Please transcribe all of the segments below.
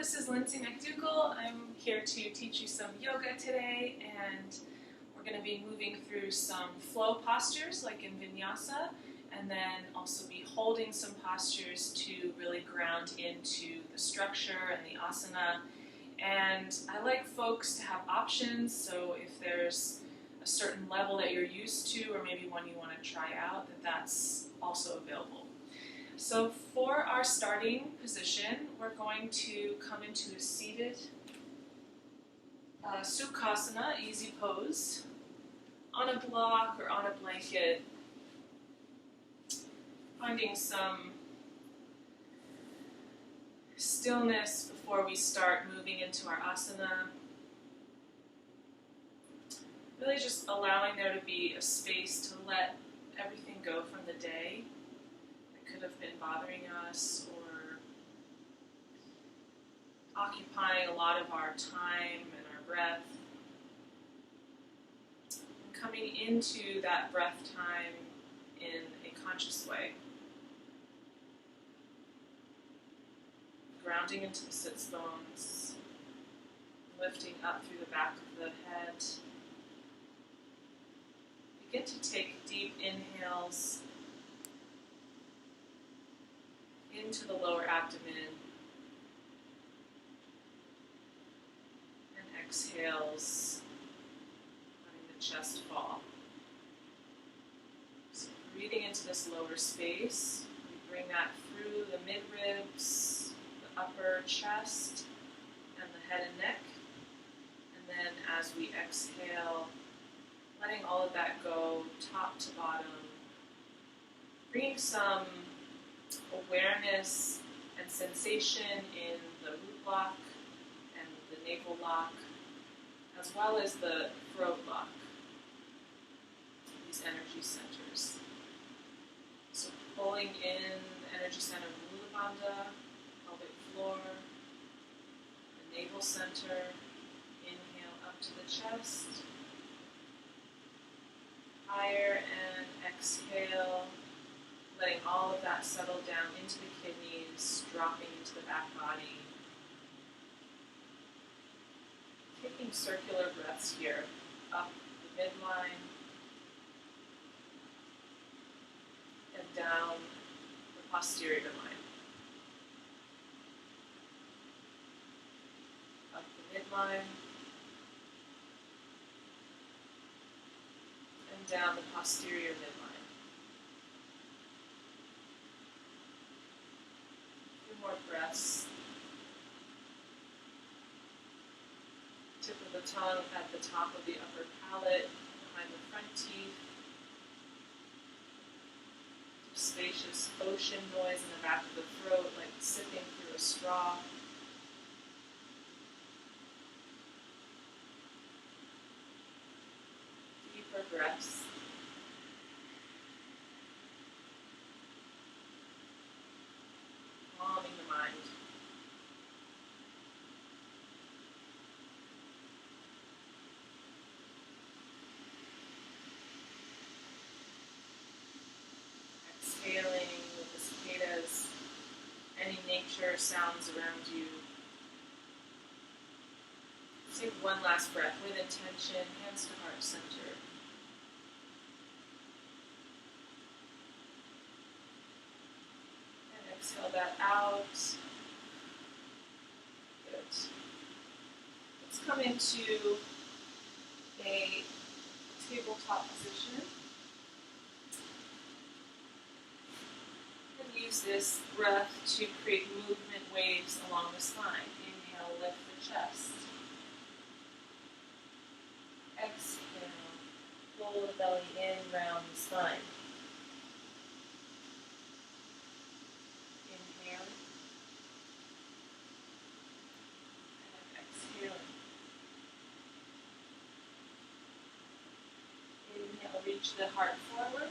this is Lindsay McDougall. I'm here to teach you some yoga today, and we're going to be moving through some flow postures like in Vinyasa, and then also be holding some postures to really ground into the structure and the asana. And I like folks to have options, so if there's a certain level that you're used to or maybe one you want to try out, that's also available. So for our starting position, we're going to come into a seated Sukhasana, easy pose, on a block or on a blanket, finding some stillness before we start moving into our asana. Really just allowing there to be a space to let everything go from the day that could have been bothering us or occupying a lot of our time and our breath. And coming into that breath time in a conscious way. Grounding into the sits bones, lifting up through the back of the head. Begin to take deep inhales into the lower abdomen and exhales, letting the chest fall. So breathing into this lower space, we bring that through the mid-ribs, the upper chest, and the head and neck. And then as we exhale, letting all of that go top to bottom, bringing some awareness and sensation in the root block and the navel lock, as well as the throat lock, these energy centers. So pulling in the energy center of Mula Bandha, pelvic floor, the navel center, inhale up to the chest, higher, and exhale, letting all of that settle down into the kidneys, dropping into the back body. Taking circular breaths here, up the midline, and down the posterior line. Up the midline, and down the posterior midline. A few more breaths. Tip of the tongue at the top of the upper palate, behind the front teeth. Spacious ocean noise in the back of the throat, like sipping through a straw. Deeper breaths. Calming the mind. Exhaling with the cicadas, any nature sounds around you. Take one last breath with intention, hands to heart center. And exhale that out. Good. Let's come into a tabletop position. Use this breath to create movement waves along the spine. Inhale, lift the chest. Exhale, pull the belly in, round the spine. Inhale. And exhale. Inhale, reach the heart forward.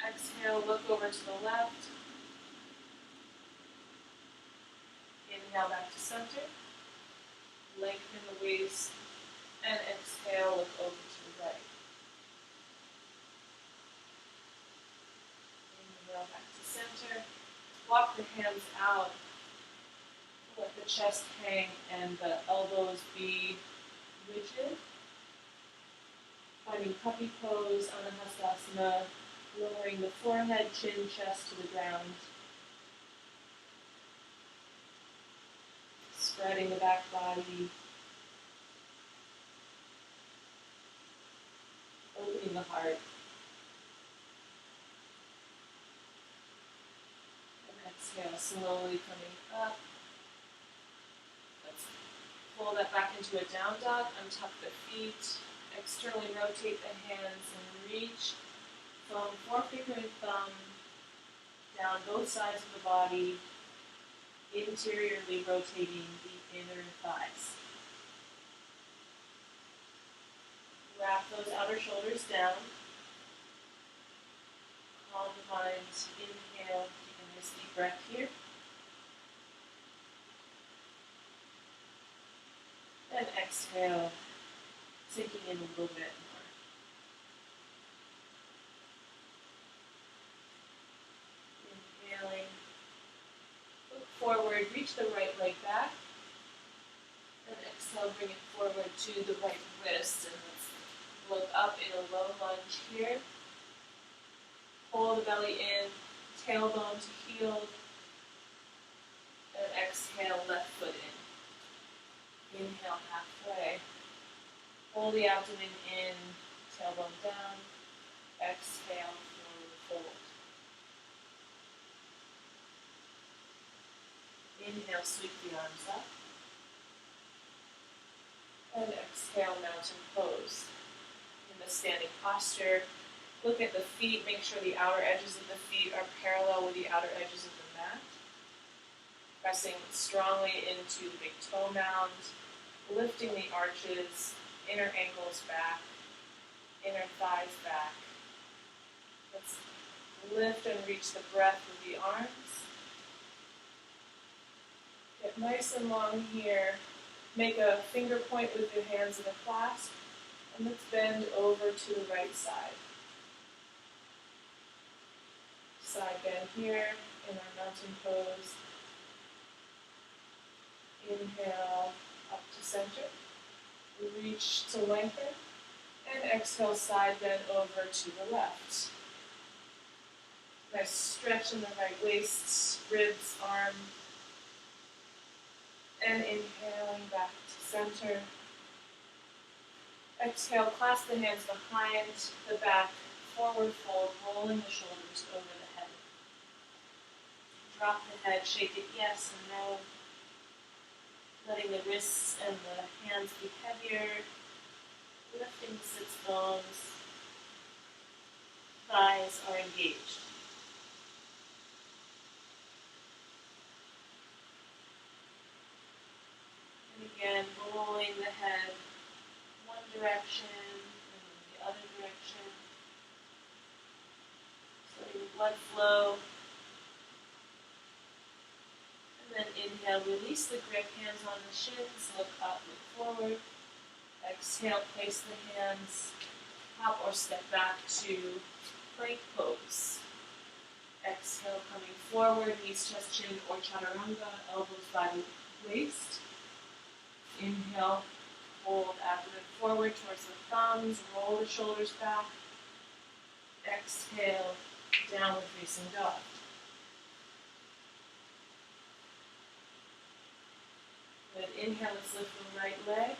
Exhale, look over to the left. Inhale back to center. Lengthen the waist. And exhale, look over to the right. Inhale back to center. Walk the hands out Let the chest hang and the elbows be rigid. Finding puppy pose, asana, lowering the forehead, chin, chest to the ground. Spreading the back body. Opening the heart. And exhale, slowly coming up. Let's pull that back into a down dog. Untuck the feet. Externally rotate the hands and reach. Forefinger and thumb down both sides of the body. Interiorly rotating the inner thighs. Wrap those outer shoulders down. Calm the mind. Inhale. Take a nice deep breath here. And exhale. Sinking in a little bit more. Inhaling. Look forward. Reach the right leg back. And exhale. Bring it forward to the right wrist. And let's look up in a low lunge here. Pull the belly in, tailbone to heel, and exhale, left foot in. Inhale, halfway. Pull the abdomen in, tailbone down. Exhale, forward fold. Inhale, sweep the arms up. And exhale, mountain pose. In the standing posture, look at the feet, make sure the outer edges of the feet are parallel with the outer edges of the mat. Pressing strongly into the big toe mound, lifting the arches, inner ankles back, inner thighs back. Let's lift and reach the breath with the arms. Get nice and long here. Make a finger point with your hands in a clasp, and let's bend over to the right side. Side bend here in our mountain pose. Inhale up to center. Reach to lengthen. And exhale, side bend over to the left. Nice stretch in the right waist, ribs, arm. And inhaling back to center. Exhale, clasp the hands behind the back, forward fold, rolling the shoulders over the head. Drop the head, shake it yes and no. Letting the wrists and the hands be heavier. Lifting the sits bones. Thighs are engaged. And again, rolling the head one direction and then the other direction. So the blood flow. And then inhale, release the grip, hands on the shins, look up, look forward. Exhale, place the hands, hop or step back to plank pose. Exhale, coming forward, knees, chest, chin, or chaturanga, elbows by the waist. Inhale, hold abdomen forward towards the thumbs, roll the shoulders back. Exhale, downward facing dog. Good. Inhale, let's lift the right leg.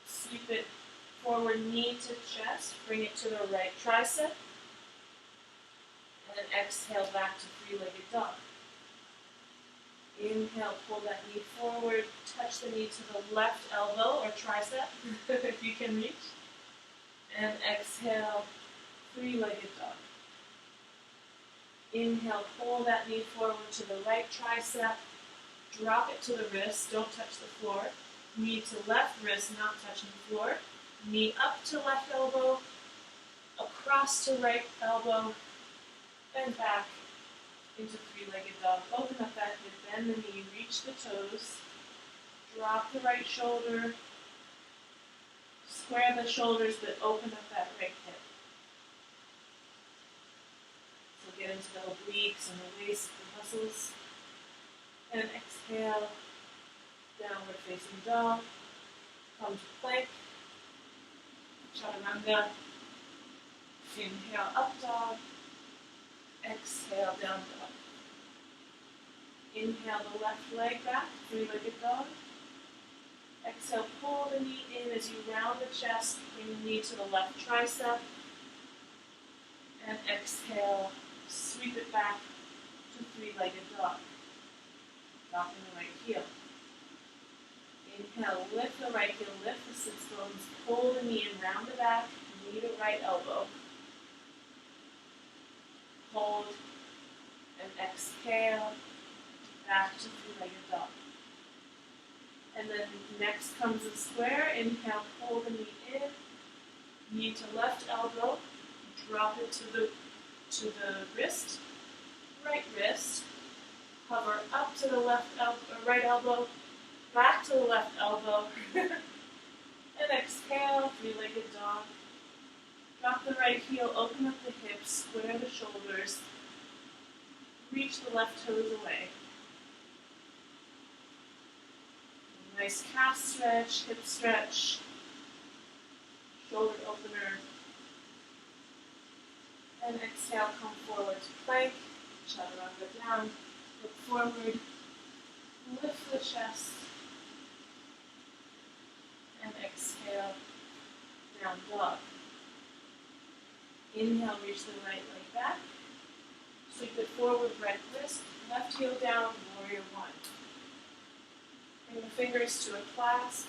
Sweep it forward, knee to chest. Bring it to the right tricep. And then exhale back to three-legged dog. Inhale, pull that knee forward. Touch the knee to the left elbow or tricep, if you can reach. And exhale, three-legged dog. Inhale, pull that knee forward to the right tricep. Drop it to the wrist, don't touch the floor. Knee to left wrist, not touching the floor. Knee up to left elbow, across to right elbow, and back into three-legged dog. Open up that hip, bend the knee, reach the toes. Drop the right shoulder. Square the shoulders, but open up that right hip. So get into the obliques and the waist, the muscles. And exhale, facing dog. Come to plank. Chaturanga. Inhale, up dog. Exhale, down dog. Inhale the left leg back, three-legged dog. Exhale, pull the knee in as you round the chest, bring the knee to the left tricep. And exhale, sweep it back to three-legged dog. Dropping the right heel. Inhale, lift the right heel, lift the sits bones, pull the knee in, round the back, knee to right elbow. Hold, and exhale, back to three-legged dog. And then next comes a square. Inhale, pull the knee in, knee to left elbow, drop it to the wrist, right wrist, hover up to the left elbow, right elbow, back to the left elbow, and exhale, three-legged dog. Drop the right heel, open up the hips, square the shoulders, reach the left toes away. Nice calf stretch, hip stretch, shoulder opener. And exhale, come forward to plank, chaturanga down, look forward, lift the chest, and exhale, down dog. Inhale, reach the right leg back, sweep it forward, right wrist, left heel down, warrior one. Bring the fingers to a clasp,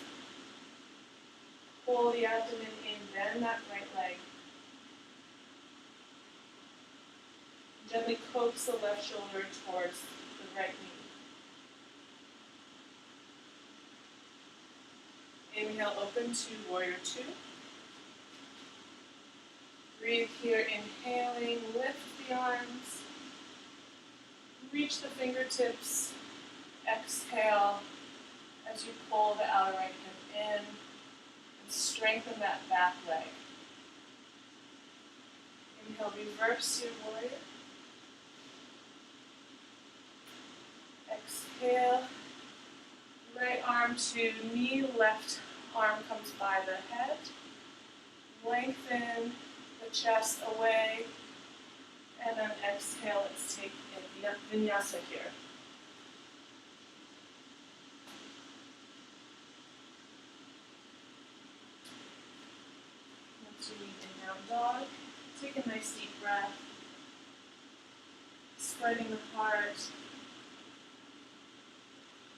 pull the abdomen in, bend that right leg. Gently coax the left shoulder towards the right knee. Inhale, open to warrior two. Breathe here, inhaling, lift the arms, reach the fingertips, exhale as you pull the outer right hip in and strengthen that back leg. Inhale, reverse your warrior. Exhale, right arm to knee, left arm comes by the head. Lengthen the chest away, and then exhale, let's take a Vinyasa here. Once you meet in down dog, take a nice deep breath, spreading the heart,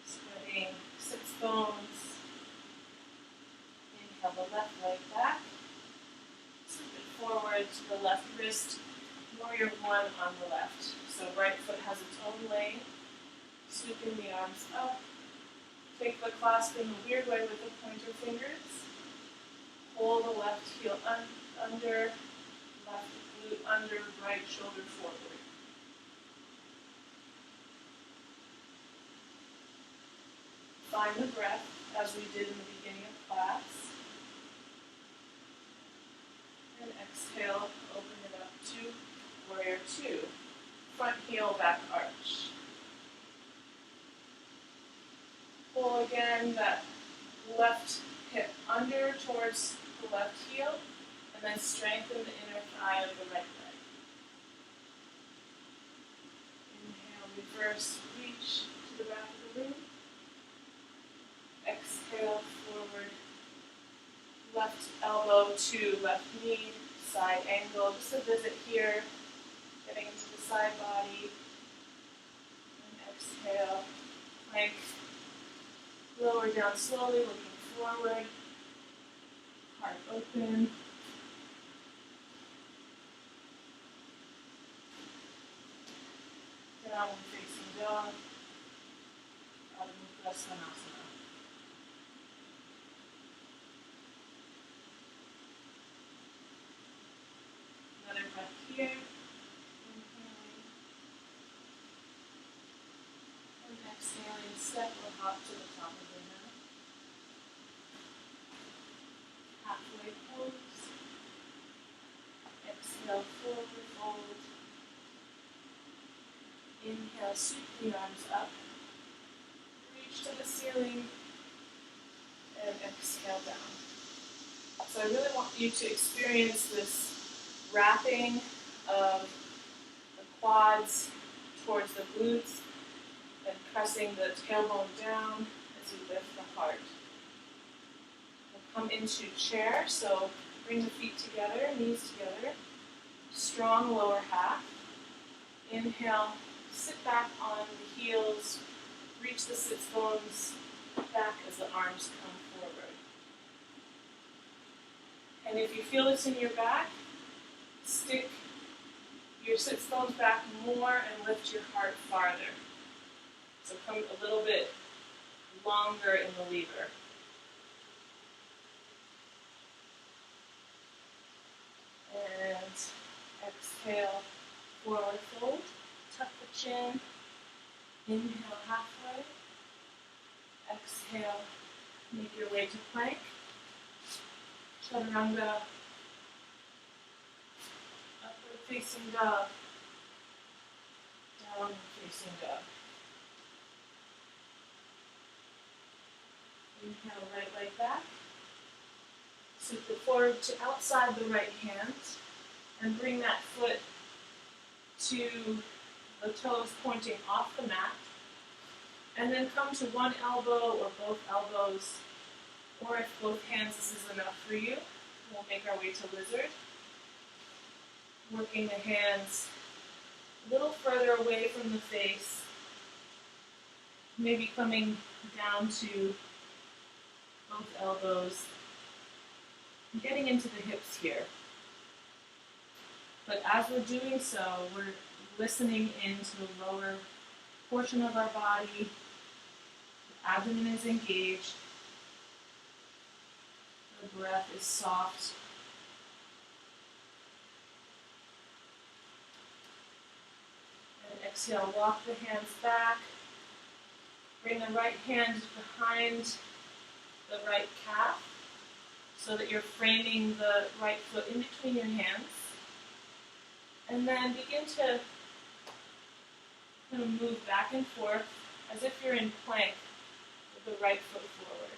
spreading sits bones. Inhale the left leg back. Sweep it forward to the left wrist, warrior one on the left. So right foot has its own lane. Sweeping the arms up. Take the clasp in a weird way with the pointer fingers. Pull the left heel under, left glute under, right shoulder forward. Find the breath as we did in the beginning of class. And exhale, open it up to warrior two. Front heel, back arch. Pull again that left hip under towards the left heel, and then strengthen the inner thigh of the right leg. Inhale, reverse, reach to the back of the room. Exhale, forward. Left elbow to left knee, side angle. Just a visit here, getting into the side body. And exhale, plank. Lower down slowly, looking forward. Heart open. Downward facing dog. Asana. Another breath here. Inhaling. And exhaling, step or hop to the top of the mat. Halfway pose. Exhale, forward fold. Inhale, sweep the arms up. Reach to the ceiling. And exhale down. So I really want you to experience this wrapping of the quads towards the glutes and pressing the tailbone down as you lift the heart. We'll come into chair, so bring the feet together, knees together. Strong lower half. Inhale, sit back on the heels, reach the sits bones back as the arms come forward. And if you feel this in your back, stick your sits bones back more and lift your heart farther. So come a little bit longer in the lever. And exhale, forward fold, tuck the chin, inhale halfway, exhale, make your way to plank, chaturanga, upward facing dog, downward facing dog. Inhale, right leg back, sweep it forward to outside the right hand, and bring that foot to the toes pointing off the mat, and then come to one elbow or both elbows, or if both hands this is enough for you, we'll make our way to lizard. Working the hands a little further away from the face, maybe coming down to both elbows, getting into the hips here. But as we're doing so, we're listening into the lower portion of our body. The abdomen is engaged. The breath is soft. And exhale, walk the hands back. Bring the right hand behind the right calf so that you're framing the right foot in between your hands. And then begin to kind of move back and forth as if you're in plank with the right foot forward.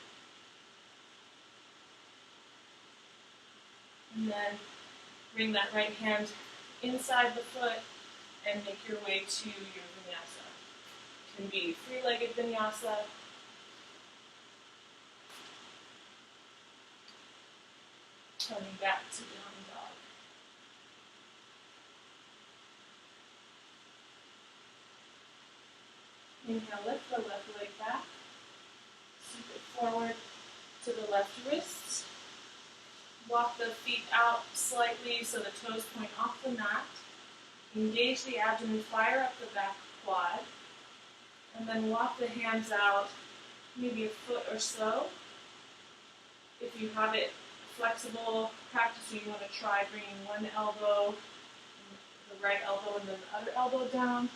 And then bring that right hand inside the foot and make your way to your vinyasa. It can be three-legged vinyasa. Coming back to down dog. Inhale, lift the left leg back. Sweep it forward to the left wrist. Walk the feet out slightly so the toes point off the mat. Engage the abdomen, fire up the back quad. And then walk the hands out maybe a foot or so. If you have it flexible practice, or you want to try bringing one elbow, the right elbow, and then the other elbow down.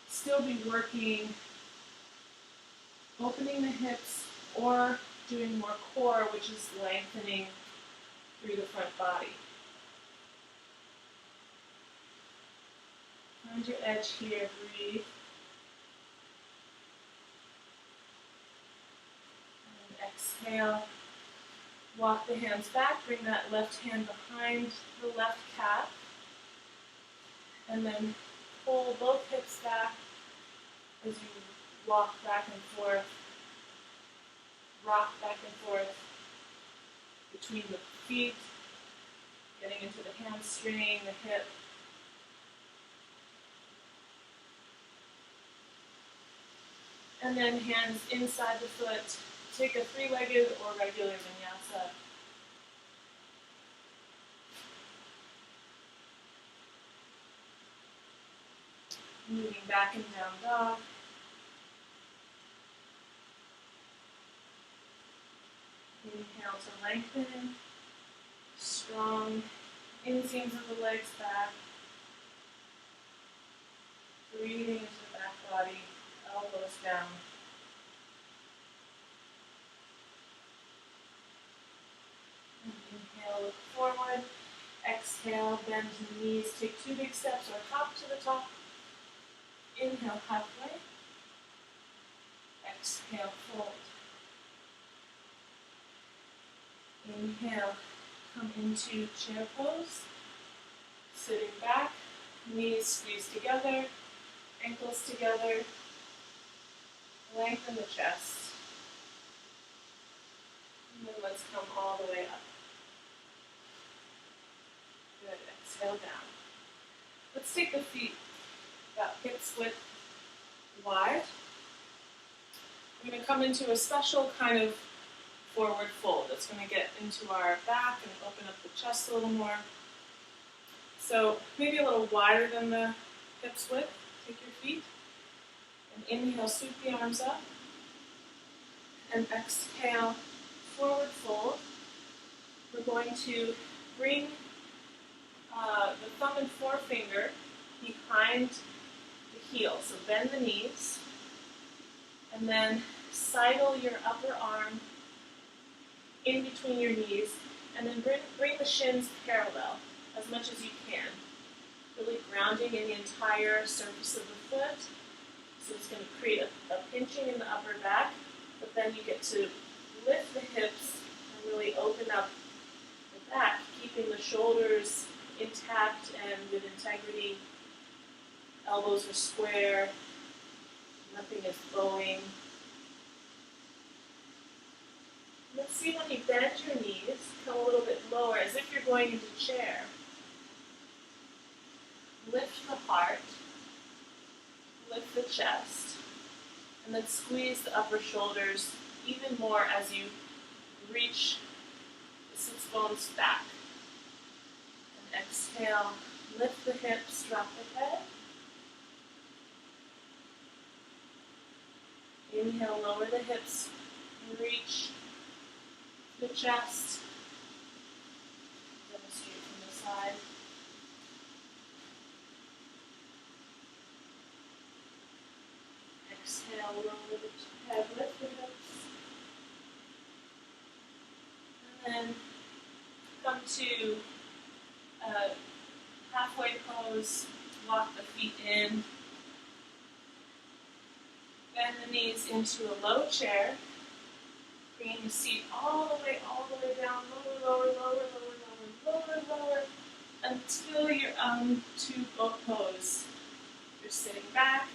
Still be working, opening the hips, or doing more core, which is lengthening through the front body. Find your edge here, breathe. And exhale. Walk the hands back, bring that left hand behind the left calf, and then pull both hips back as you walk back and forth, rock back and forth between the feet, getting into the hamstring, the hip. And then hands inside the foot. Take a three-legged or regular vinyasa. Moving back and down dog. Inhale to lengthen. Strong inseams of the legs back. Breathing into the back body, elbows down. Inhale, look forward. Exhale, bend the knees. Take two big steps or hop to the top. Inhale, halfway. Exhale, fold. Inhale, come into chair pose. Sitting back, knees squeeze together, ankles together. Lengthen the chest. And then let's come all the way up. Good, exhale down. Let's take the feet about hips width wide. We're going to come into a special kind of forward fold. It's going to get into our back and open up the chest a little more. So maybe a little wider than the hips width. Take your feet. And inhale, sweep the arms up. And exhale, forward fold. We're going to bring the thumb and forefinger behind the heel. So bend the knees. And then sidle your upper arm in between your knees. And then bring the shins parallel as much as you can. Really grounding in the entire surface of the foot. So it's going to create a pinching in the upper back, but then you get to lift the hips and really open up the back, keeping the shoulders intact and with integrity. Elbows are square, nothing is bowing. Let's see when you bend your knees, come a little bit lower as if you're going into chair. Lift the heart. Lift the chest, and then squeeze the upper shoulders even more as you reach the sits bones back. And exhale, lift the hips, drop the head. Inhale, lower the hips, reach the chest. Demonstrate from the side. Exhale, lower the head, lift the hips. And then come to halfway pose, walk the feet in. Bend the knees into a low chair. Bringing the seat all the way down, lower, until you're to boat pose. You're sitting back.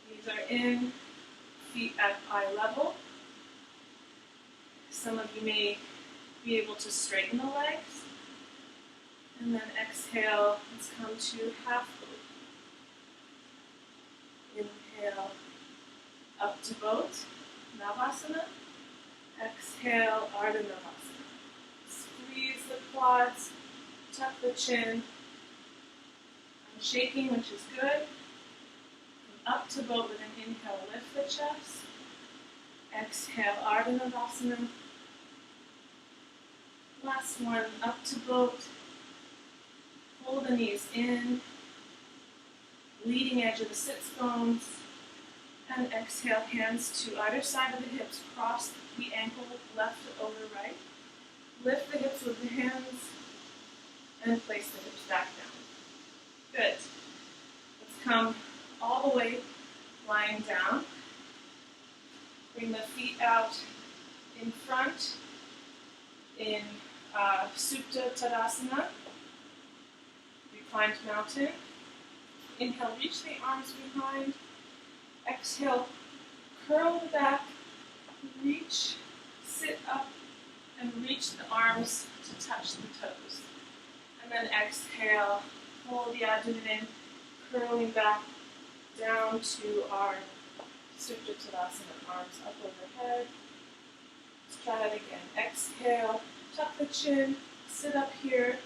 Knees are in, feet at eye level. Some of you may be able to straighten the legs. And then exhale, let's come to half boat. Inhale, up to boat, Navasana. Exhale, Ardha Navasana. Squeeze the quads, tuck the chin. I'm shaking, which is good. Up to boat with an inhale, lift the chest. Exhale, Ardha Navasana. Last one, up to boat. Pull the knees in. Leading edge of the sits bones. And exhale, hands to either side of the hips. Cross the ankle left over right. Lift the hips with the hands. And place the hips back down. Good. Let's come all the way lying down. Bring the feet out in front in Supta Tadasana, reclined mountain. Inhale, reach the arms behind. Exhale, curl the back, reach, sit up, and reach the arms to touch the toes. And then exhale, pull the abdomen in, curling back down to our Supta Tadasana, arms up overhead. Let's try that again. Exhale, tuck the chin, sit up here,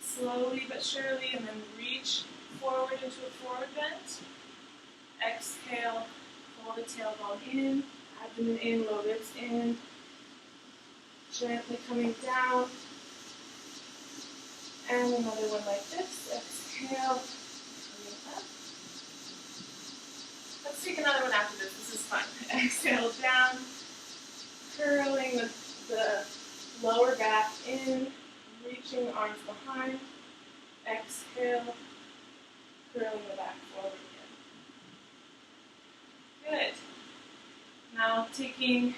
slowly but surely, and then reach forward into a forward bend. Exhale, pull the tailbone in, abdomen in, low ribs in. Gently coming down. And another one like this. Exhale, coming up. Let's take another one after this. This is fun. Exhale down, curling the lower back in, reaching the arms behind. Exhale, curling the back forward again. Good. Now taking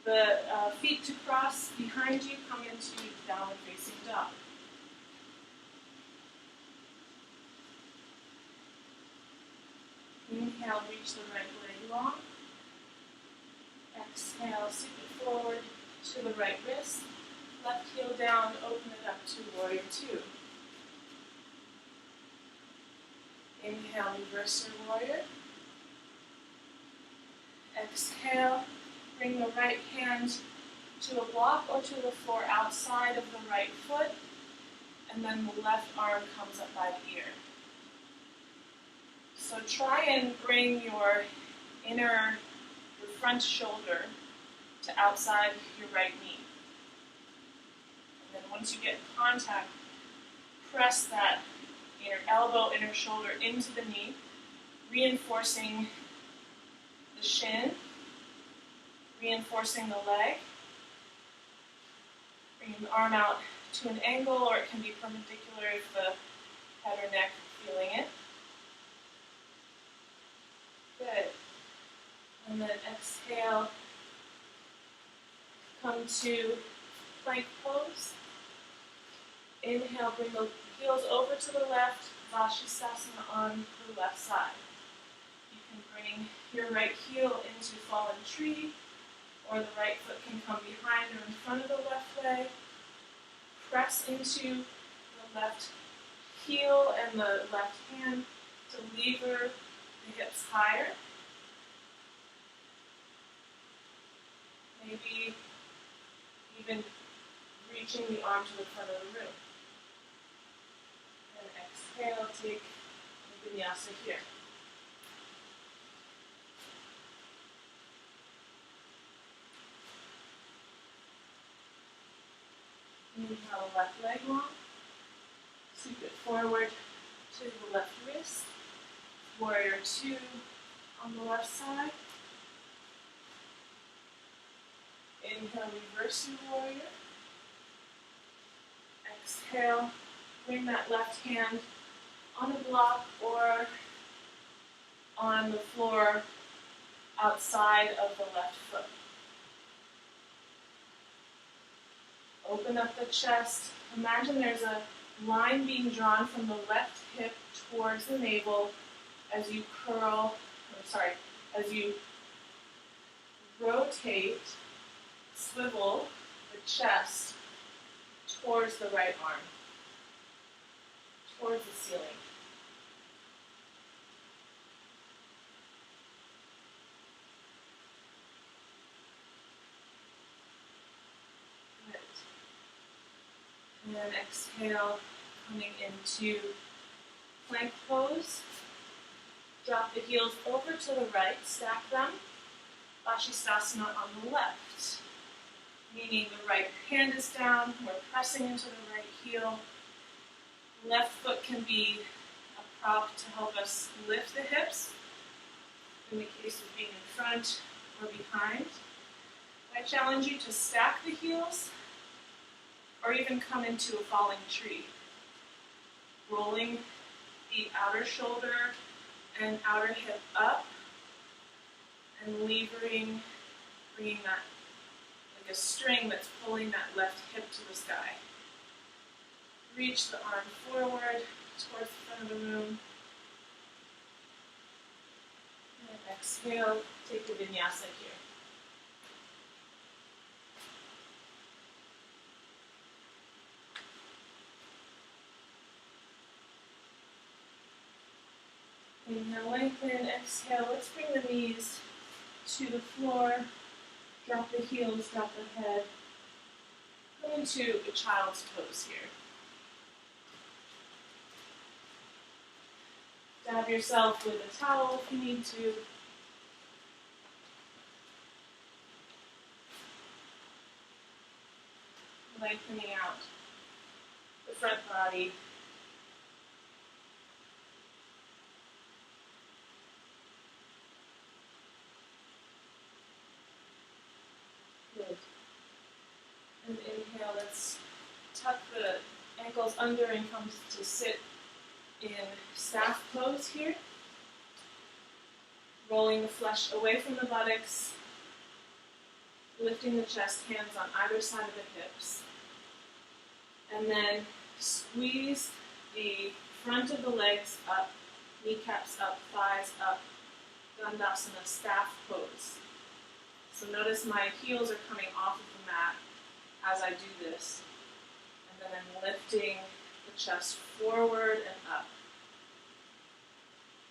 The feet to cross behind you, come into downward facing dog. Inhale, reach the right leg long. Exhale, scoop it forward to the right wrist. Left heel down, open it up to warrior two. Inhale, reverse your warrior. Exhale, bring the right hand to a block or to the floor outside of the right foot, and then the left arm comes up by the ear. So try and bring your front shoulder to outside your right knee. And then once you get contact, press that inner elbow, inner shoulder into the knee, reinforcing the shin, reinforcing the leg. Bring the arm out to an angle, or it can be perpendicular if the head or neck feeling it. Good. And then exhale, come to plank pose. Inhale, bring the heels over to the left, Vinyasa on the left side. You can bring your right heel into fallen tree, or the right foot can come behind or in front of the left leg. Press into the left heel and the left hand to lever the hips higher. Maybe even reaching the arm to the front of the room. And exhale, take the Vinyasa here. Inhale, left leg long. Sweep it forward to the left wrist. Warrior two on the left side. Inhale, reverse your warrior. Exhale, bring that left hand on a block or on the floor outside of the left foot. Open up the chest. Imagine there's a line being drawn from the left hip towards the navel as you as you rotate, swivel the chest towards the right arm, towards the ceiling. And then exhale, coming into plank pose. Drop the heels over to the right, stack them. Vinyasa on the left, meaning the right hand is down, we're pressing into the right heel. Left foot can be a prop to help us lift the hips, in the case of being in front or behind. I challenge you to stack the heels, or even come into a falling tree. Rolling the outer shoulder and outer hip up, and levering, bringing that like a string that's pulling that left hip to the sky. Reach the arm forward towards the front of the room. And exhale, take the Vinyasa here. Inhale, lengthen, exhale. Let's bring the knees to the floor. Drop the heels, drop the head. Come into a child's pose here. Dab yourself with a towel if you need to. Lengthening out the front body. Good. And inhale, let's tuck the ankles under and come to sit in staff pose here. Rolling the flesh away from the buttocks. lifting the chest, hands on either side of the hips. And then squeeze the front of the legs up, kneecaps up, thighs up, Dandasana, staff pose. So notice my heels are coming off of the mat as I do this. And then I'm lifting the chest forward and up.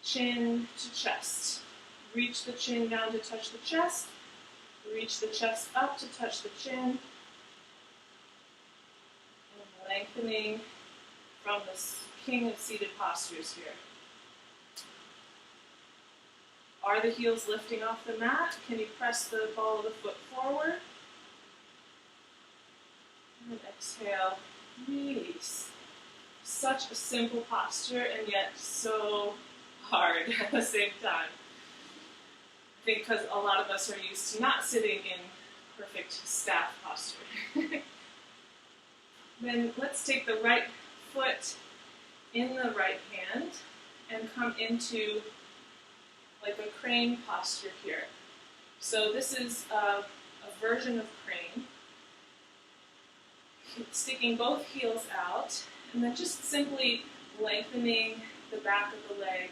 Chin to chest. Reach the chin down to touch the chest. Reach the chest up to touch the chin. And lengthening from the king of seated postures here. Are the heels lifting off the mat? Can you press the ball of the foot forward? And exhale, release. Such a simple posture and yet so hard at the same time. I think because a lot of us are used to not sitting in perfect staff posture. Then let's take the right foot in the right hand and come into like a crane posture here. So this is a version of crane. Sticking both heels out and then just simply lengthening the back of the leg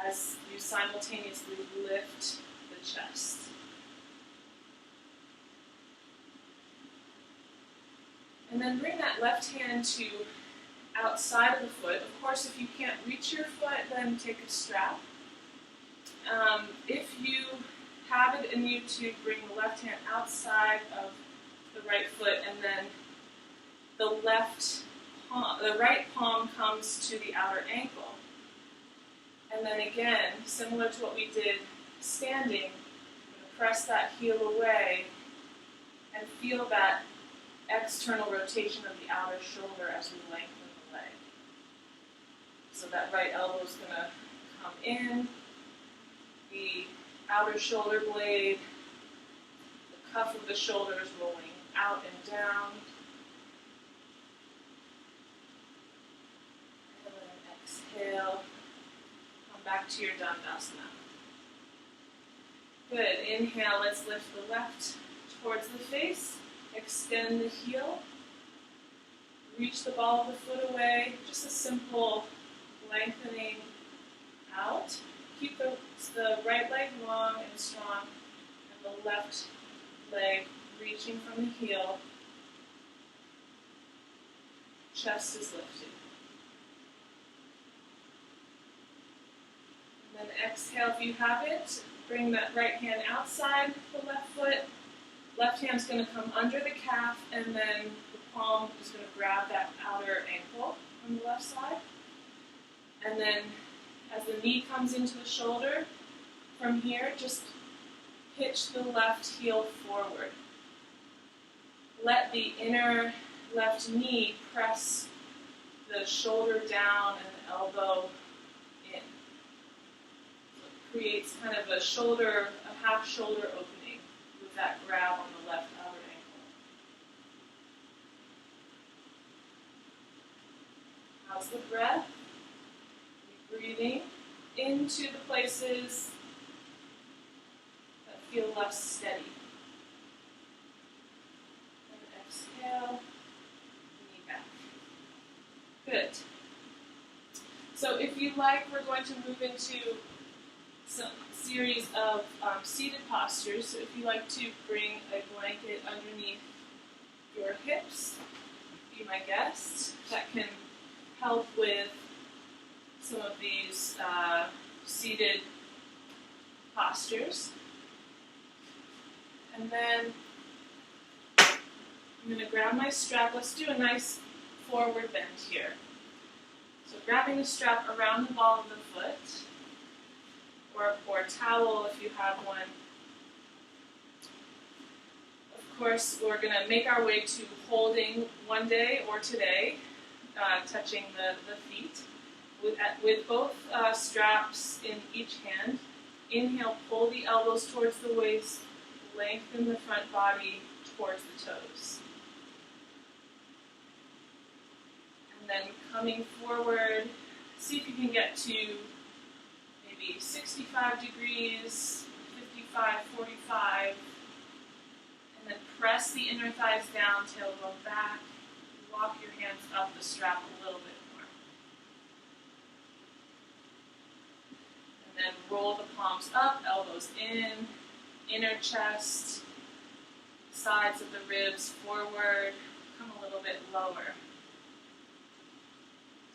as you simultaneously lift the chest. And then bring that left hand to outside of the foot. Of course, if you can't reach your foot, then take a strap. If you have it in you to bring the left hand outside of the right foot, and then the right palm comes to the outer ankle. And then again, similar to what we did standing, press that heel away and feel that external rotation of the outer shoulder as we lengthen the leg. So that right elbow is going to come in, the outer shoulder blade, the cuff of the shoulder is rolling out and down. And then exhale, come back to your Dandasana. Good, inhale, let's lift the left towards the face, extend the heel, reach the ball of the foot away, just a simple lengthening out. Keep the right leg long and strong, and the left leg reaching from the heel. Chest is lifted. And then exhale if you have it. Bring that right hand outside the left foot. Left hand's going to come under the calf, and then the palm is going to grab that outer ankle on the left side. And then as the knee comes into the shoulder, from here, just pitch the left heel forward. Let the inner left knee press the shoulder down and the elbow in. So it creates kind of a half shoulder opening with that grab on the left outer ankle. How's the breath? Breathing into the places that feel less steady. And exhale, knee back. Good. So if you like, we're going to move into some series of seated postures. So if you like to bring a blanket underneath your hips, be my guest. That can help with some of these seated postures. And then I'm going to grab my strap. Let's do a nice forward bend here. So grabbing the strap around the ball of the foot, or a towel if you have one. Of course, we're going to make our way to holding one day or today, touching the feet. With both straps in each hand, inhale, pull the elbows towards the waist, lengthen the front body towards the toes. And then coming forward, see if you can get to maybe 65 degrees, 55, 45. press the inner thighs down, tailbone back. Walk your hands up the strap a little bit more. And then roll the palms up, elbows in, inner chest, sides of the ribs forward, come a little bit lower.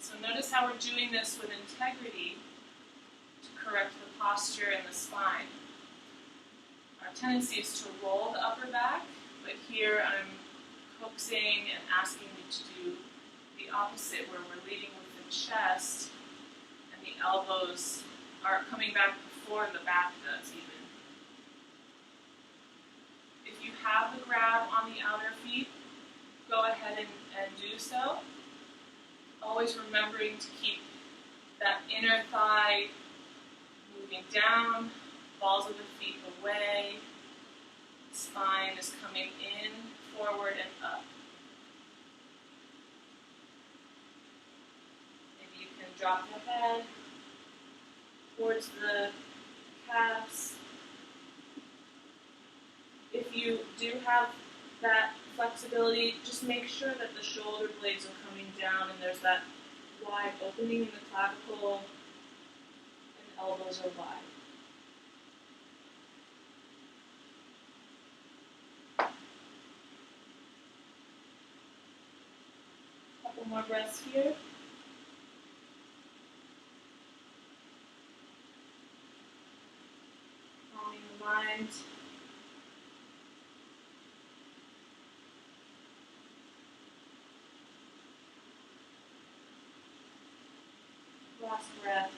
So notice how we're doing this with integrity to correct the posture and the spine. Our tendency is to roll the upper back, but here I'm coaxing and asking you to do the opposite, where we're leading with the chest and the elbows are coming back before the back does even. If you have the grab on the outer feet, go ahead and do so. Always remembering to keep that inner thigh moving down, balls of the feet away, spine is coming in, forward and up. Maybe you can drop the head towards the calves. If you do have that flexibility, just make sure that the shoulder blades are coming down and there's that wide opening in the clavicle and elbows are wide. Couple more breaths here. Calming the mind. Last breath.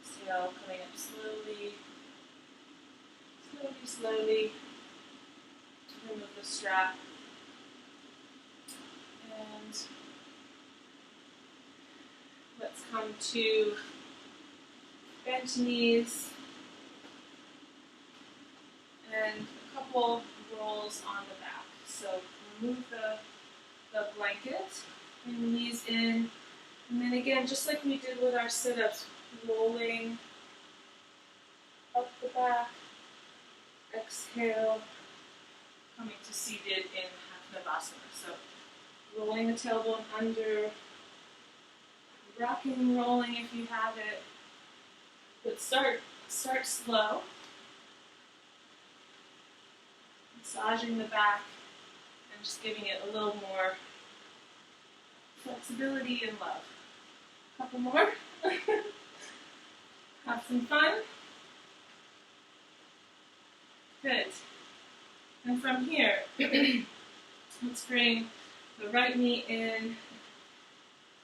Exhale, coming up slowly. Slowly. Remove the strap. And let's come to bent knees and a couple rolls on the back. So remove the blanket, bring the knees in, and then again, just like we did with our sit-ups, rolling up the back, exhale, coming to seated in Hasana. So rolling the tailbone under, rocking and rolling if you have it, but start slow, massaging the back and just giving it a little more flexibility and love. Couple more. Have some fun. Good. And from here, let's bring the right knee in,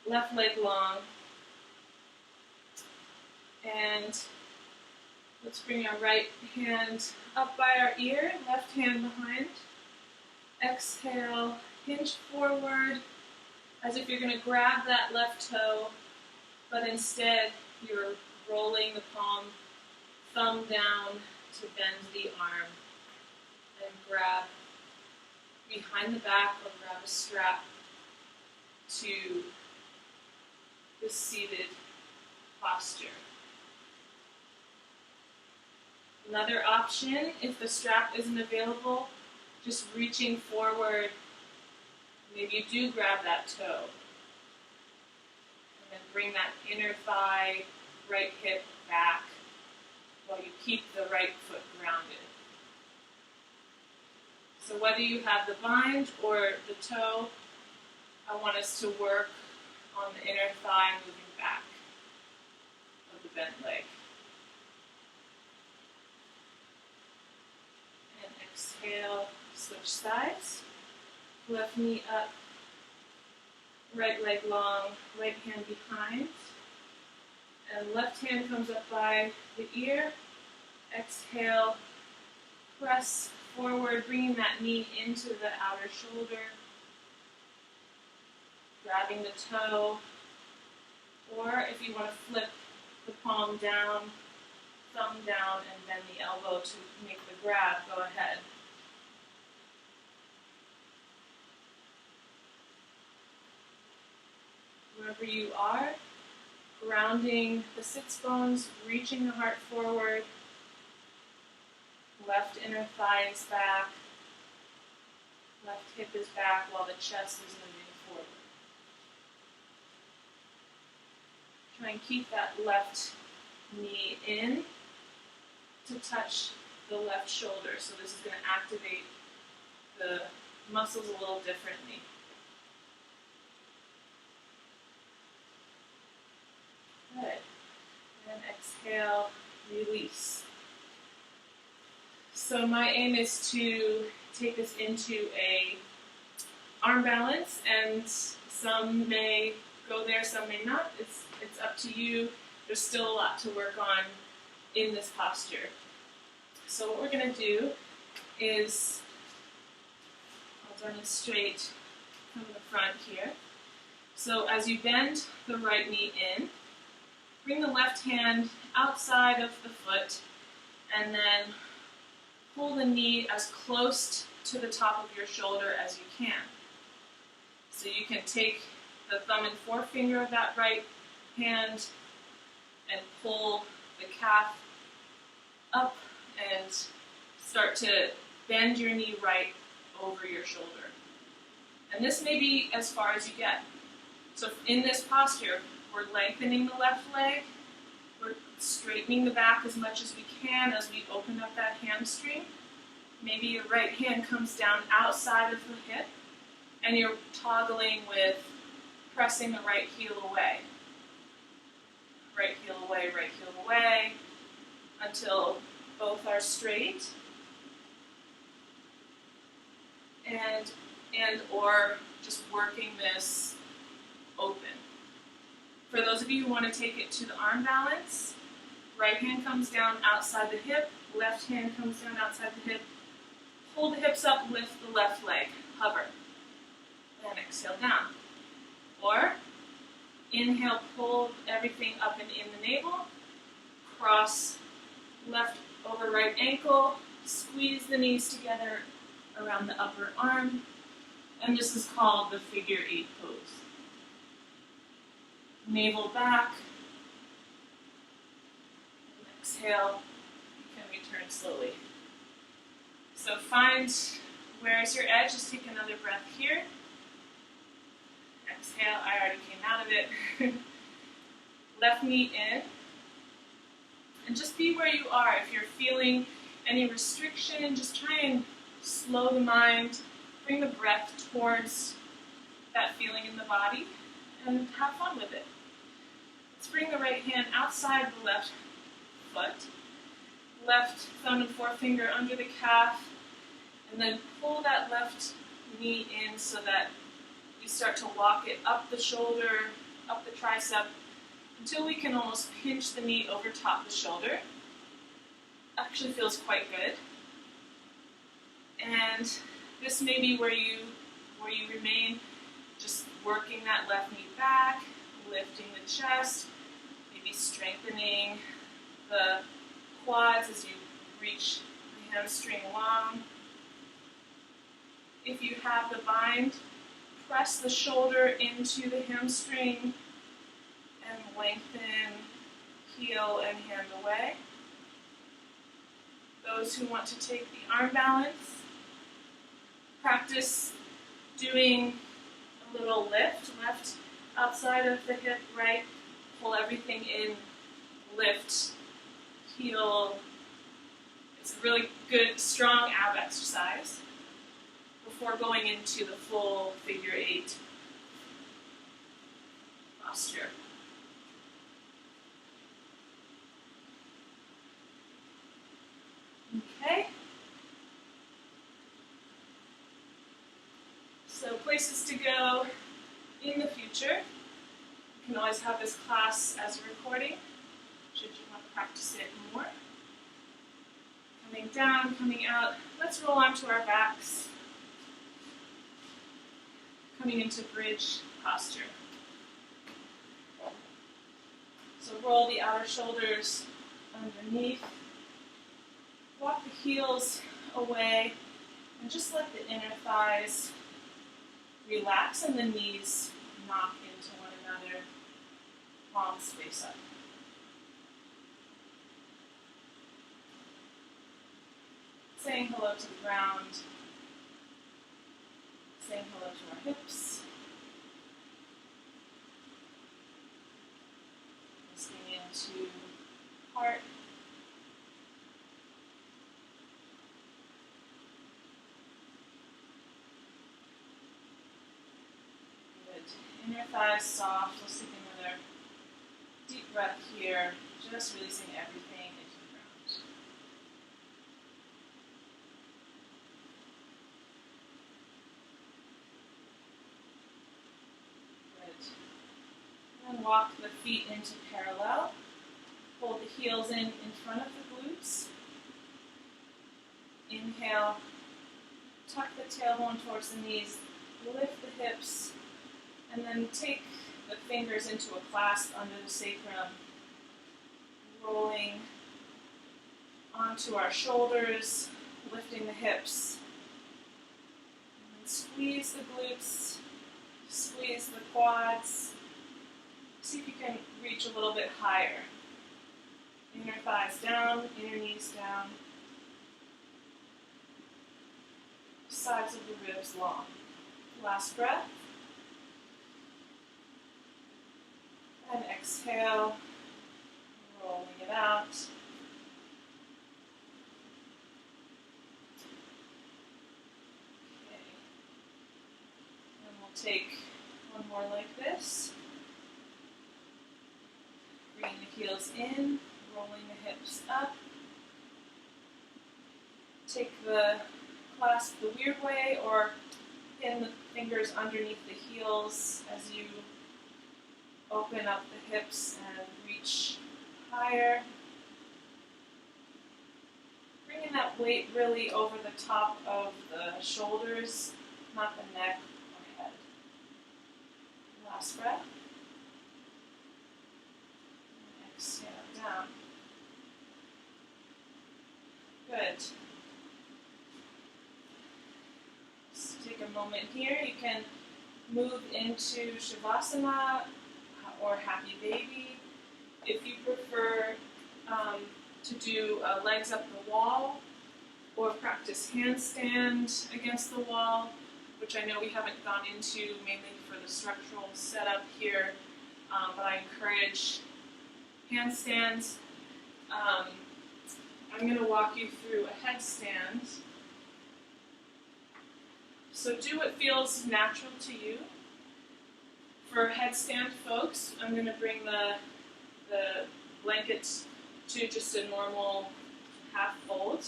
left leg long, and let's bring our right hand up by our ear, left hand behind. Exhale, hinge forward, as if you're going to grab that left toe, but instead you're rolling the palm, thumb down to bend the arm, and grab behind the back or grab a strap to the seated posture. Another option, if the strap isn't available, just reaching forward. Maybe you do grab that toe. And then bring that inner thigh, right hip back while you keep the right foot grounded. So whether you have the bind or the toe, I want us to work on the inner thigh moving back of the bent leg. And exhale, switch sides. Left knee up, right leg long, right hand behind. And left hand comes up by the ear. Exhale, press forward, bringing that knee into the outer shoulder. Grabbing the toe. Or if you want to flip the palm down, thumb down, and bend the elbow to make the grab, go ahead. Wherever you are, grounding the sits bones, reaching the heart forward. Left inner thigh is back. Left hip is back while the chest is moving forward. Try and keep that left knee in to touch the left shoulder. So this is going to activate the muscles a little differently. Good. And exhale, release. So my aim is to take this into a arm balance, and some may go there, some may not. It's up to you. There's still a lot to work on in this posture. So what we're going to do is, I'll demonstrate from the front here. So as you bend the right knee in, bring the left hand outside of the foot, and then pull the knee as close to the top of your shoulder as you can. So you can take the thumb and forefinger of that right hand and pull the calf up and start to bend your knee right over your shoulder. And this may be as far as you get. So in this posture, we're lengthening the left leg, we're straightening the back as much as we can as we open up that hamstring. Maybe your right hand comes down outside of the hip, and you're toggling with pressing the right heel away. Right heel away, until both are straight, and or just working this open. For those of you who want to take it to the arm balance, right hand comes down outside the hip, left hand comes down outside the hip, pull the hips up, lift the left leg, hover, and exhale down. Or inhale, pull everything up and in the navel, cross left over right ankle, squeeze the knees together around the upper arm, and this is called the figure 8 pose. Navel back, and exhale, you can return slowly. So find where's your edge, just take another breath here. Exhale, I already came out of it. Left knee in. And just be where you are. If you're feeling any restriction, just try and slow the mind, bring the breath towards that feeling in the body, and have fun with it. Let's bring the right hand outside the left foot. Left thumb and forefinger under the calf, and then pull that left knee in so that you start to walk it up the shoulder, up the tricep, until we can almost pinch the knee over top the shoulder. Actually feels quite good. And this may be where you remain, just working that left knee back, lifting the chest, maybe strengthening the quads as you reach the hamstring long. If you have the bind, press the shoulder into the hamstring and lengthen heel and hand away. Those who want to take the arm balance, practice doing a little lift, left outside of the hip, right, pull everything in, lift, heel. It's a really good, strong ab exercise before going into the full figure 8 posture. Okay. So places to go in the future. You can always have this class as a recording, should you want to practice it more. Coming down, coming out. Let's roll onto our backs. Coming into bridge posture. So roll the outer shoulders underneath. Walk the heels away and just let the inner thighs relax and the knees knock into one another. Palms face up. saying hello to the ground, saying hello to our hips, listening into heart. Good. Inner thighs soft. Let's take another deep breath here, just releasing everything into the ground. Good. And walk the feet into parallel. Hold the heels in front of the glutes. Inhale. Tuck the tailbone towards the knees. Lift the hips. And then take the fingers into a clasp under the sacrum. Rolling onto our shoulders. Lifting the hips. And then squeeze the glutes. Squeeze the quads. See if you can reach a little bit higher. Inner thighs down, inner knees down. Sides of the ribs long. Last breath. And exhale, rolling it out. Okay. And we'll take one more like this. Bringing the heels in, rolling the hips up. Take the clasp the weird way or pin the fingers underneath the heels as you open up the hips and reach higher. Bringing that weight really over the top of the shoulders, not the neck or head. Last breath. Exhale down. Good. Just take a moment here. You can move into Shavasana or Happy Baby. If you prefer to do legs up the wall or practice handstand against the wall, which I know we haven't gone into mainly for the structural setup here, but I encourage handstands. I'm going to walk you through a headstand. So do what feels natural to you. For headstand folks, I'm going to bring the blanket to just a normal half fold.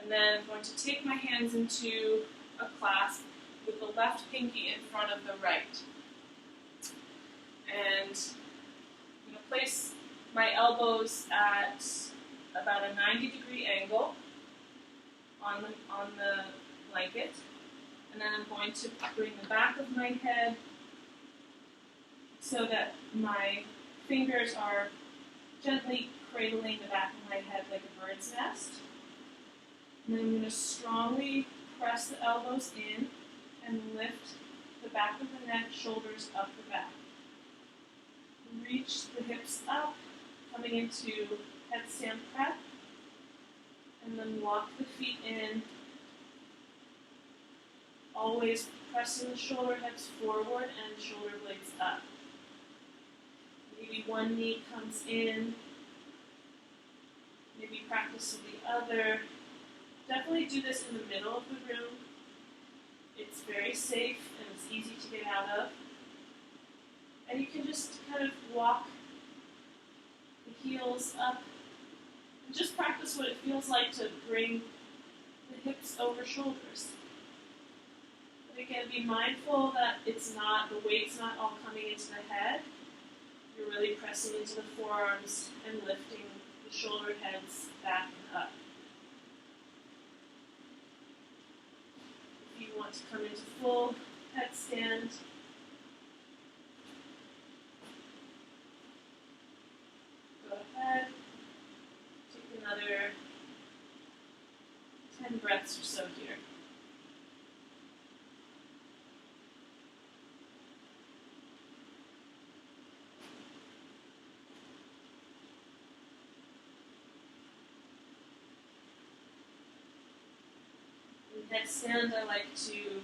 And then I'm going to take my hands into a clasp with the left pinky in front of the right. And I'm going to place my elbows at about a 90-degree angle on the blanket. And then I'm going to bring the back of my head so that my fingers are gently cradling the back of my head like a bird's nest. And then I'm going to strongly press the elbows in and lift the back of the neck, shoulders up the back. Reach the hips up, coming into headstand prep. And then walk the feet in. Always pressing the shoulder heads forward and shoulder blades up. Maybe one knee comes in. Maybe practice with the other. Definitely do this in the middle of the room. It's very safe and it's easy to get out of. And you can just kind of walk the heels up and just practice what it feels like to bring the hips over shoulders. But again, be mindful that the weight's not all coming into the head. You're really pressing into the forearms and lifting the shoulder heads back and up. If you want to come into full headstand, go ahead. Take another 10 breaths or so here. Headstand, I like to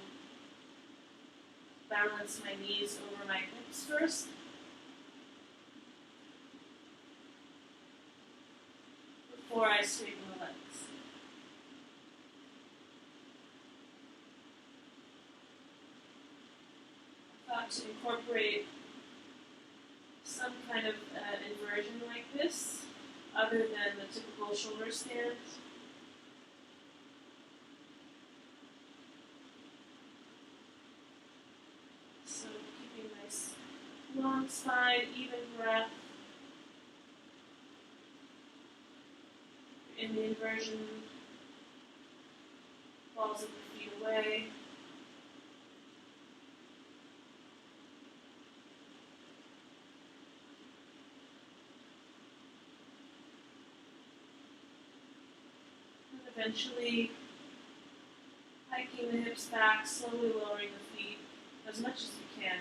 balance my knees over my hips first. Before I straighten the legs. I thought to incorporate some kind of inversion like this, other than the typical shoulder stand. So keeping nice long spine, even breath. In the inversion, balls of the feet away. And eventually hiking the hips back, slowly lowering the feet as much as you can.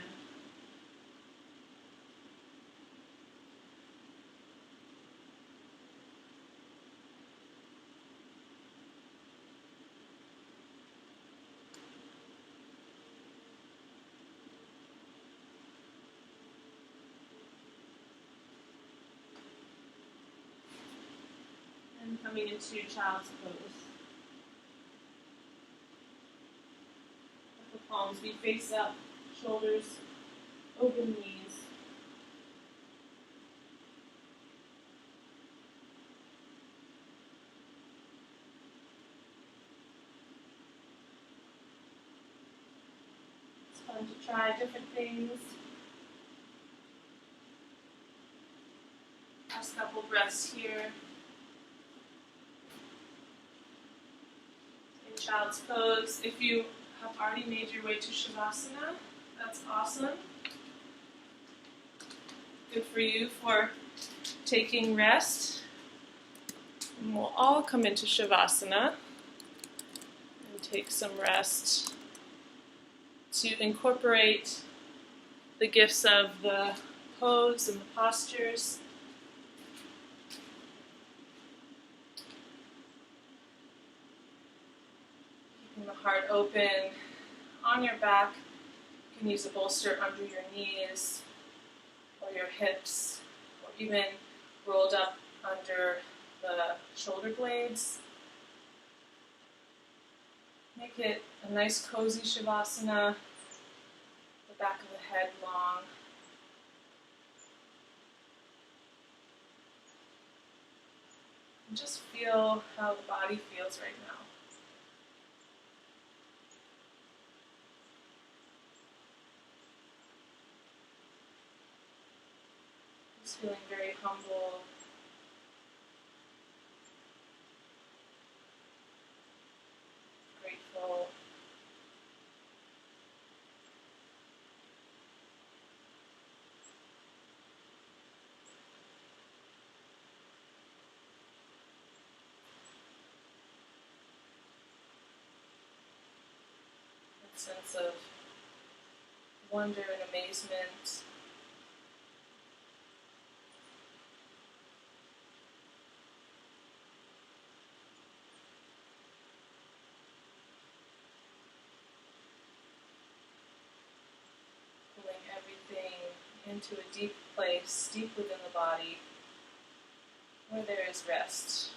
And coming into child's pose. Let the palms be face up, shoulders over knees. It's fun to try different things. Last couple breaths here. In child's pose. If you have already made your way to Shavasana, that's awesome. Good for you for taking rest. And we'll all come into Shavasana and take some rest to incorporate the gifts of the pose and the postures. Keeping the heart open on your back. You can use a bolster under your knees or your hips, or even rolled up under the shoulder blades. Make it a nice cozy Shavasana, the back of the head long. And just feel how the body feels right now. Just feeling very humble. Grateful. That sense of wonder and amazement. Pulling everything into a deep place, deep within the body, where there is rest.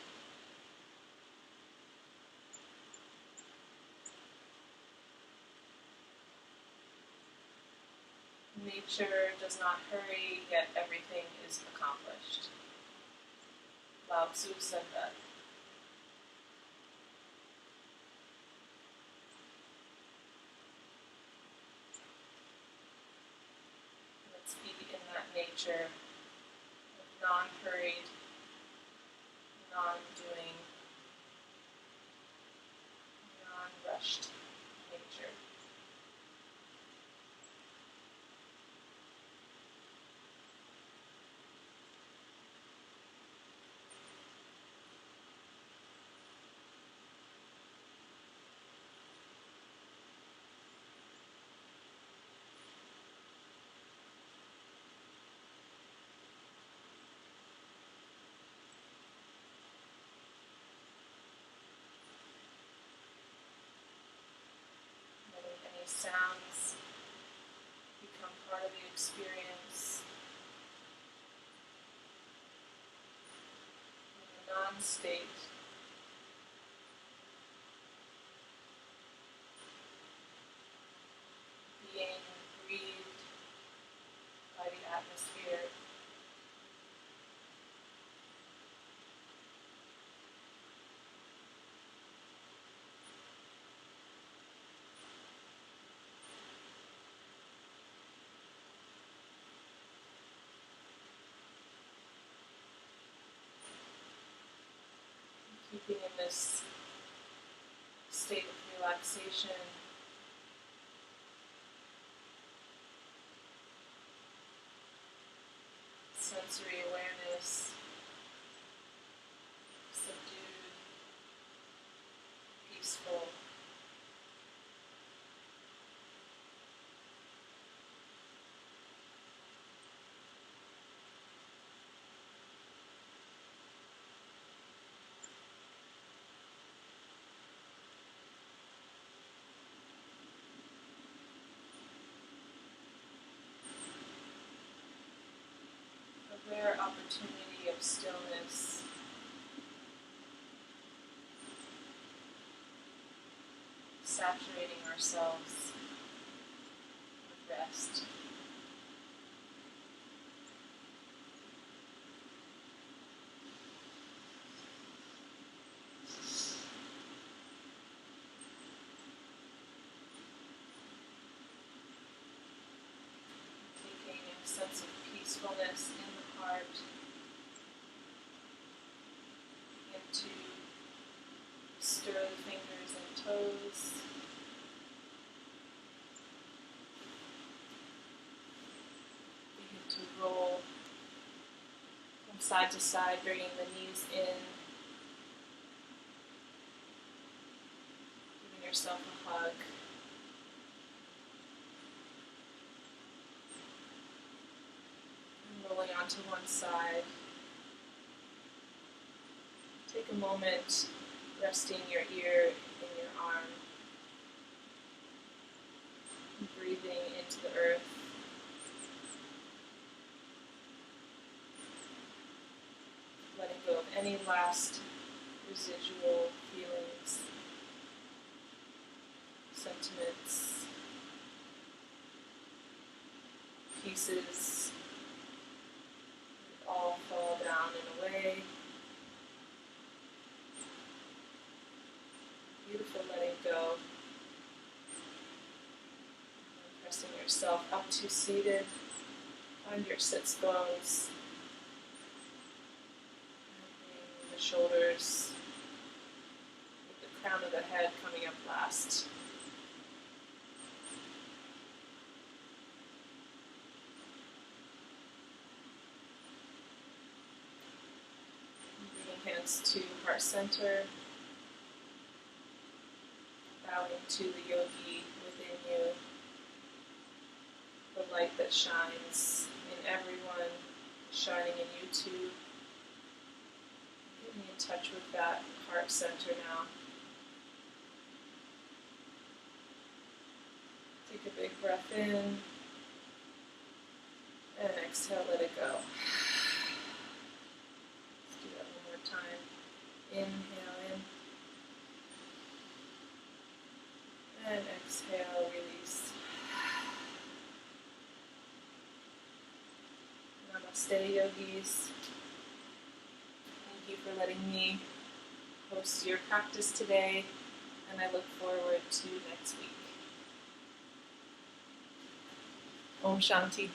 Nature does not hurry, yet everything is accomplished. Lao Tzu said that. Let's be in that nature of non-hurried, non-doing, non-rushed nature. sounds become part of the experience. In the non-state, being breathed by the atmosphere. Keeping in this state of relaxation, sensory awareness, subdued, peaceful. A rare opportunity of stillness. Saturating ourselves with rest. Taking a sense of peacefulness in the heart, begin to stir the fingers and toes. Begin to roll from side to side, bringing the knees in. Giving yourself a hug. And rolling onto one side. Take a moment resting your ear in your arm. And breathing into the earth. Letting go of any last residual feelings, sentiments, pieces that all fall down and away. Beautiful letting go. And pressing yourself up to seated. Find your sits bones. And the shoulders, with the crown of the head coming up last. Bringing hands to heart center. Bowing to the yogi within you, the light that shines in everyone, shining in you too. Getting in touch with that heart center now. Take a big breath in, and exhale, let it go. Let's do that one more time. Inhale in. And exhale, release. Namaste, yogis. Thank you for letting me host your practice today, and I look forward to next week. Om Shanti.